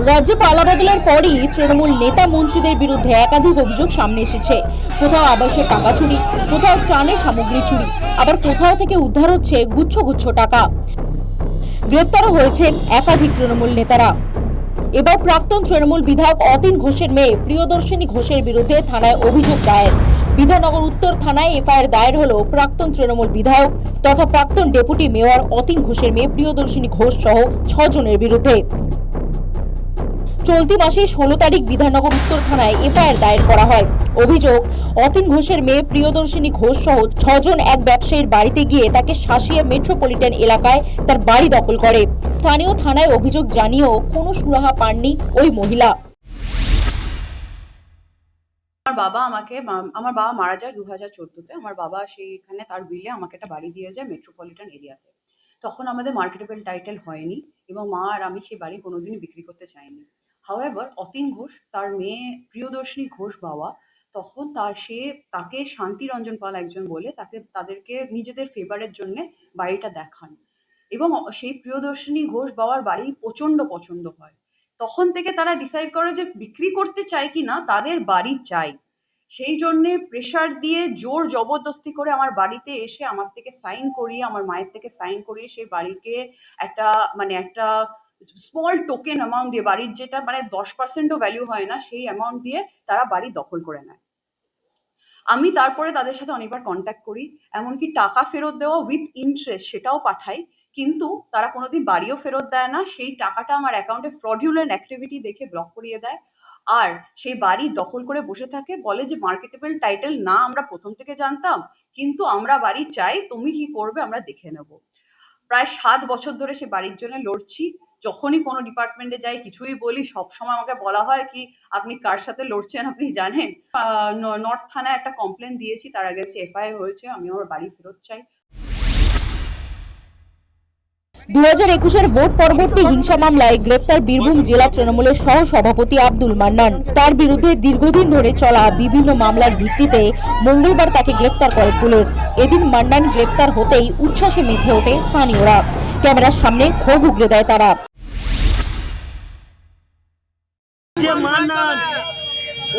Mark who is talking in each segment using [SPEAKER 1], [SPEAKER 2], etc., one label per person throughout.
[SPEAKER 1] রাজ্যে পালা বদলের পরই তৃণমূল নেতা মন্ত্রীদের বিরুদ্ধে একাধিক অভিযোগ সামনে এসেছে। কোথাও আবাসের টাকা চুরি, কোথাও ত্রাণের সামগ্রী চুরি, আবার কোথাও থেকে উদ্ধার হচ্ছে গুচ্ছ গুচ্ছ টাকা। গ্রেফতারও হয়েছেন একাধিক তৃণমূল নেতারা। এবার প্রাক্তন তৃণমূল বিধায়ক অতীন ঘোষের মেয়ে প্রিয়দর্শিনী ঘোষের বিরুদ্ধে থানায় অভিযোগ দায়ের। বিধাননগর উত্তর থানায় এফআইআর দায়ের হলো প্রাক্তন তৃণমূল বিধায়ক তথা প্রাক্তন ডেপুটি মেয়র অতীন ঘোষের মেয়ে প্রিয়দর্শিনী ঘোষ সহ 6 জনের বিরুদ্ধে। চলতি মাসে 16 তারিখ বিধাননগর উত্তর থানায় এফআইআর দায়ের করা হয়। অভিযোগ, অতীন ঘোষের মেয়ে প্রিয়দর্শিনী ঘোষ সহ 6 জন এক ব্যবসায়ীর বাড়িতে গিয়ে তাকে শাসিয়ে মেট্রোপলিটন এলাকায় তার বাড়ি দখল করে। স্থানীয় থানায় অভিযোগ জানিয়েও কোনো সুরাহা পাননি ওই মহিলা।
[SPEAKER 2] আমার বাবা মারা যায় 2014-তে। আমার বাবা সেইখানে তার বিলে আমাকে একটা বাড়ি দিয়ে যায় মেট্রোপলিটন এরিয়াতে। তখন আমাদের মার্কেটেবল টাইটেল হয়নি এবং মা আর আমি সেই বাড়ি কোনোদিনই বিক্রি করতে চাইনি। হাউএভার অতীন ঘোষ তার মেয়ে প্রিয়দর্শিনী ঘোষ বাবা তখন তাকে শান্তিরঞ্জন পাল একজন বলে তাদেরকে নিজেদের ফেভারের জন্য বাড়িটা দেখান এবং সেই প্রিয়দর্শিনী ঘোষ বাবার বাড়ি প্রচন্ড পছন্দ হয়। তখন থেকে তারা ডিসাইড করে যে বিক্রি করতে চায় কি না, তাদের বাড়ি চাই। সেই জন্যে প্রেশার দিয়ে জোর জবরদস্তি করে আমার বাড়িতে এসে আমার থেকে সাইন করিয়ে, আমার মায়ের থেকে সাইন করিয়ে সেই বাড়িকে একটা স্মল টোকেন অ্যামাউন্ট দিয়ে, বাড়ির যেটা 10%ও ভ্যালু হয় না, সেই অ্যামাউন্ট দিয়ে তারা বাড়ি দখল করে নেয়। আমি তারপরে তাদের সাথে অনেকবার কন্ট্যাক্ট করি, এমনকি টাকা ফেরত দেওয়া উইথ ইন্টারেস্ট সেটাও পাঠাই, কিন্তু তারা কোনোদিন বাড়িও ফেরত দেয় না। সেই টাকাটা আমার অ্যাকাউন্টে ফ্রডুলেন্ট অ্যাক্টিভিটি দেখে ব্লক করিয়ে দেয়। আর সেই বাড়ি দখল করে বসে থাকে, বলে যে মার্কেটেবল টাইটেল না আমরা প্রথম থেকে জানতাম, কিন্তু আমরা বাড়ি চাই, তুমি কি করবে আমরা দেখে নেব। প্রায় 7 বছর ধরে সে বাড়ির জন্য লড়ছি। যখনই কোনো ডিপার্টমেন্টে যাই, কিছুই বলি, সবসময় আমাকে বলা হয় কি আপনি কার সাথে লড়ছেন আপনি জানেন। নর্থ থানায় একটা কমপ্লেন দিয়েছি, তার এগেইনস্টে এফআইআর হয়েছে, আমি আমার বাড়ি ফেরত চাই।
[SPEAKER 1] 2021-এর ভোট পরবর্তী হিংসা মামলায় গ্রেফতার বীরভূম জেলা তৃণমূলের সহ সভাপতি আব্দুল মান্নান। তার বিরুদ্ধে দীর্ঘদিন ধরে চলা বিভিন্ন মামলার ভিত্তিতে মঙ্গলবার তাকে গ্রেফতার করে পুলিশ। এদিন মান্নান গ্রেফতার হতেই উচ্ছ্বাসে মেতে ওঠে স্থানীয়রা। ক্যামেরার সামনে ক্ষোভ উগরে দেয় তারা।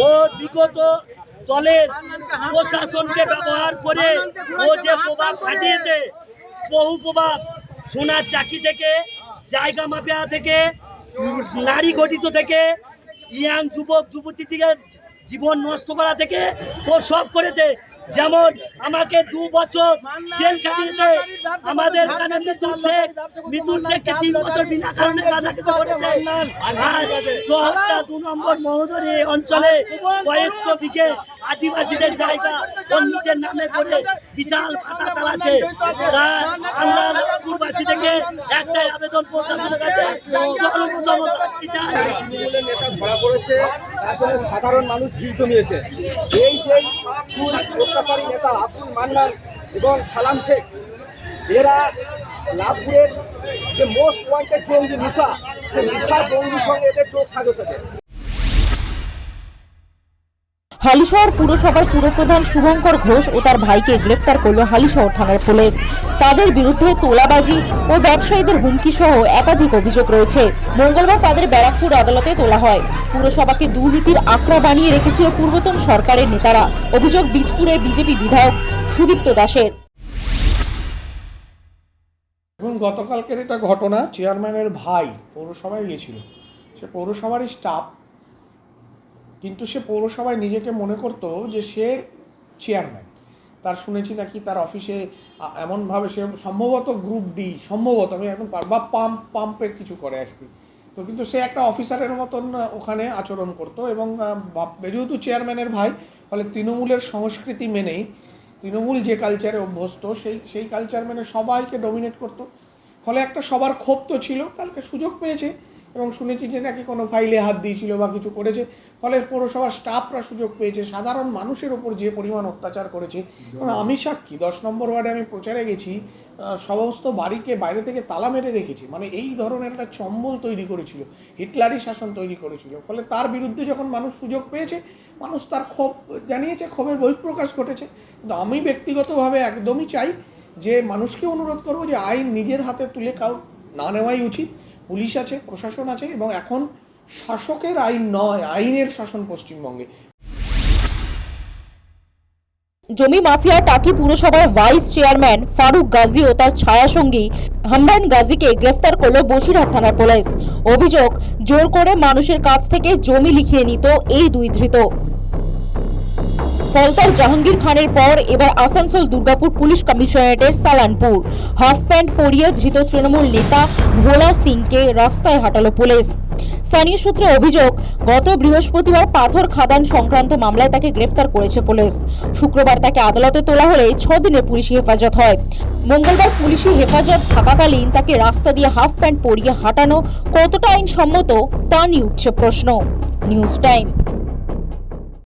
[SPEAKER 3] ও বিগত দলের প্রশাসনকে ব্যবহার করে ও যে প্রভাব খাটিয়েছে, বহু প্রভাব, সোনার চাকরি থেকে, জায়গা মাফিয়া থেকে, নারী গঠিত থেকে, ইয়াং যুবক যুবতী থেকে জীবন নষ্ট করা থেকে ও সব করেছে। যেমন আমাকে 2 বছর জেল খাটিয়েছে, আমাদের এখানে মিতুল শেখকে 3 বছর বিনা কারণে গাঁজা খেতে করেছে। আর 2 নম্বর মহোদরী অঞ্চলে কয়েকশো বিঘে আদিবাসীদের জায়গা ওর নিজের নামে করে বিশাল খাতা চালাচ্ছে। আমরা পূর্বাসী থেকে একটাই আবেদন প্রশাসনের কাছে, সর্বপ্রথম শাস্তি চাই।
[SPEAKER 4] ধরা পড়েছে, সাধারণ মানুষ ভিড় জমিয়েছে। এই যে অত্যাচারী নেতা আব্দুল মান্নান এবং সালাম শেখ, এরা লাভপুরের যে মোস্ট ওয়ান্টেড জঙ্গি মুসা, সেই মুসা জঙ্গির সঙ্গে এদের চোখ সাজেছে।
[SPEAKER 1] হালিশহর পুরসভার পুরপ্রধান শুভঙ্কর ঘোষ ও তার ভাইকে গ্রেফতার করল হালিশহর থানার পুলিশ। তাদের বিরুদ্ধে তোলাবাজি ও ব্যবসায়ীদের হুমকি সহ একাধিক অভিযোগ রয়েছে। মঙ্গলবার তাদের ব্যারাকপুর আদালতে তোলা হয়। পুরসভাকে দুর্নীতির আখড়া বানিয়ে রেখেছিল পূর্বতন সরকারের নেতারা। অভিযোগ বীজপুরের বিজেপি বিধায়ক সুদীপ্ত দাসের।
[SPEAKER 5] এবং গতকালকের এটা ঘটনা, চেয়ারম্যানের ভাই পৌরসভায় গিয়েছিল। সে পৌরসভারই স্টাফ, কিন্তু সে পৌরসভায় নিজেকে মনে করতো যে সে চেয়ারম্যান। তার শুনেছি নাকি তার অফিসে এমনভাবে সে সম্ভবত গ্রুপ ডি, সম্ভবত আমি একদম বা পাম্পের কিছু করে আর কি। তো কিন্তু সে একটা অফিসারের মতন ওখানে আচরণ করতো এবং যেহেতু চেয়ারম্যানের ভাই, ফলে তৃণমূলের সংস্কৃতি মেনেই, তৃণমূল যে কালচারে অভ্যস্ত সেই কালচার মেনে সবাইকে ডমিনেট করতো। ফলে একটা সবার ক্ষোভ তো ছিল, কালকে সুযোগ পেয়েছে এবং শুনেছি যে নাকি কোনো ফাইলে হাত দিয়েছিল বা কিছু করেছে, ফলে পৌরসভার স্টাফরা সুযোগ পেয়েছে। সাধারণ মানুষের ওপর যে পরিমাণ অত্যাচার করেছে, আমি সাক্ষী। 10 নম্বর ওয়ার্ডে আমি প্রচারে গেছি, সমস্ত বাড়িকে বাইরে থেকে তালা মেরে রেখেছি। মানে এই ধরনের একটা চম্বল তৈরি করেছিল, হিটলারি শাসন তৈরি করেছিল। ফলে তার বিরুদ্ধে যখন মানুষ সুযোগ পেয়েছে, মানুষ তার ক্ষোভ জানিয়েছে, ক্ষোভের বহিঃপ্রকাশ ঘটেছে। কিন্তু আমি ব্যক্তিগতভাবে একদমই চাই যে মানুষকে অনুরোধ করবো যে আইন নিজের হাতে তুলে কাউ না নেওয়াই উচিত। পুলিশ আছে, প্রশাসন আছে এবং এখন শাসকের আইন নয়, আইনের শাসন পশ্চিমবঙ্গে।
[SPEAKER 1] জমি মাফিয়া টাকি পুরসভার ভাইস চেয়ারম্যান ফারুক গাজী ও তার ছায়াসঙ্গী হামদান গাজীকে গ্রেফতার করল বসিরহাট থানার পুলিশ। অভিযোগ, জোর করে মানুষের কাছ থেকে জমি লিখিয়ে নিত এই দুই ধৃত। ফলতার জাহাঙ্গীর খানের পর এবার আসানসোল দুর্গাপুর পুলিশ কমিশনারেটের সালানপুর। হাফ প্যান্ট পরিয়ে ধৃত তৃণমূল নেতা ভোলা সিংকে রাস্তায় হাঁটালো পুলিশ। স্থানীয় সূত্রে অভিযোগ, গত বৃহস্পতিবার পাথর খাদান সংক্রান্ত মামলায় তাকে গ্রেফতার করেছে পুলিশ। শুক্রবার তাকে আদালতে তোলা হলে 6 দিনের পুলিশি হেফাজত হয়। মঙ্গলবার পুলিশি হেফাজত থাকাকালীন তাকে রাস্তা দিয়ে হাফ প্যান্ট পরিয়ে হাঁটানো কতটা আইনসম্মত তা নিয়ে উঠছে প্রশ্ন। News time.